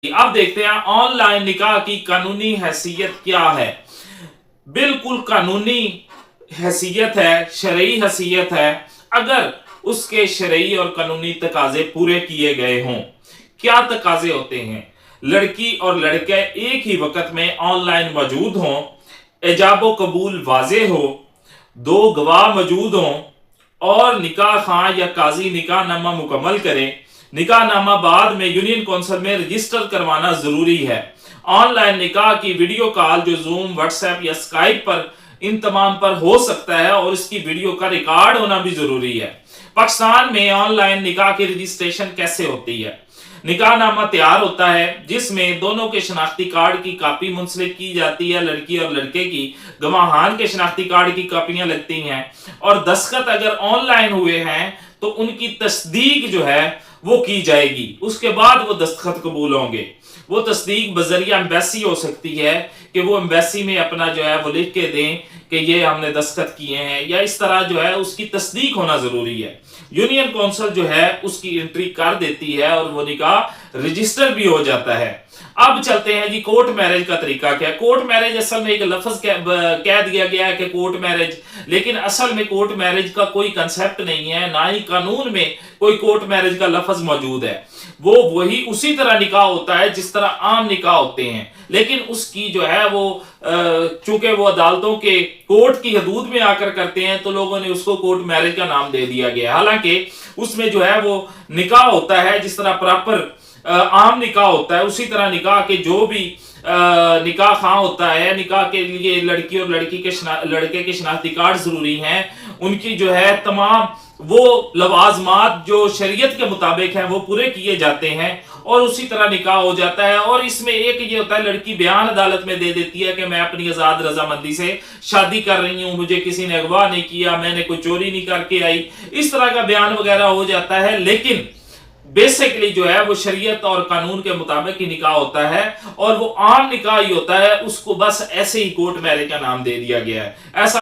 अब देखते हैं ऑन लाइन निकाह की कानूनी हैसियत क्या है। बिल्कुल कानूनी हैसियत है, शरई हैसियत है, अगर उसके शरई और कानूनी तकाजे पूरे किए गए हों। क्या तकाजे होते हैं? लड़की और लड़के एक ही वक्त में ऑनलाइन मौजूद हों, एजाब कबूल वाजे हो, दो गवाह मौजूद हों और निकाह खां या काजी निकाह नामा मुकम्मल करें। निकाह नामा बाद में यूनियन काउंसिल में रजिस्टर करवाना जरूरी है। ऑनलाइन निकाह की वीडियो कॉल जो जूम, व्हाट्सएप या स्काइप पर इन तमाम पर हो सकता है और इसकी वीडियो का रिकॉर्ड होना भी जरूरी है। पाकिस्तान में ऑनलाइन निकाह की रजिस्ट्रेशन कैसे होती है? निकाह नामा तैयार होता है जिसमें दोनों के शनाख्ती कार्ड की कॉपी मुंसलिक की जाती है, लड़की और लड़के की गवाहान के शनाख्ती कार्ड की कॉपियां लगती हैं और दस्तखत अगर ऑनलाइन हुए हैं तो उनकी तस्दीक जो है वो की जाएगी। उसके बाद वो दस्तखत कबूल होंगे। वो तस्दीक बजरिया एम्बेसी हो सकती है कि वो एम्बेसी में अपना जो है वो लिख के दें कि ये हमने दस्तखत किए हैं, या इस तरह जो है उसकी तस्दीक होना जरूरी है। यूनियन काउंसिल जो है उसकी एंट्री कर देती है और वो निकाह रजिस्टर भी हो जाता है। अब चलते हैं जी कोर्ट मैरिज का तरीका क्या है। कोर्ट मैरिज असल में एक लफ्ज कह दिया गया है कि कोर्ट मैरिज, लेकिन असल में कोर्ट मैरिज का कोई कंसेप्ट नहीं है, ना ही कानून में कोई कोर्ट मैरिज का लफ्ज मौजूद है। वो वही उसी तरह निकाह होता है जिस तरह आम निकाह होते हैं, लेकिन उसकी जो है वो चूंकि वो अदालतों के कोर्ट की हदूद में आकर करते हैं तो लोगों ने उसको कोर्ट मैरिज का नाम दे दिया गया। हालांकि उसमें जो है वो निकाह होता है जिस तरह प्रॉपर आम निकाह होता है, उसी तरह निकाह के जो भी निकाह खां होता है, निकाह के लिए लड़की और लड़के के शनाख्ती कार्ड जरूरी हैं, उनकी जो है तमाम वो लवाजमात जो शरीयत के मुताबिक हैं वो पूरे किए जाते हैं और उसी तरह निकाह हो जाता है। और इसमें एक ये होता है, लड़की बयान अदालत में दे देती है कि मैं अपनी आजाद रजामंदी से शादी कर रही हूं, मुझे किसी ने अगवा नहीं किया, मैंने कोई चोरी नहीं करके आई, इस तरह का बयान वगैरह हो जाता है। लेकिन बेसिकली जो है वो शरीयत और कानून के मुताबिक ही निकाह होता है और वो आम निकाह ही होता है, उसको बस ऐसे ही कोर्ट मैरिज का नाम दे दिया गया है। ऐसा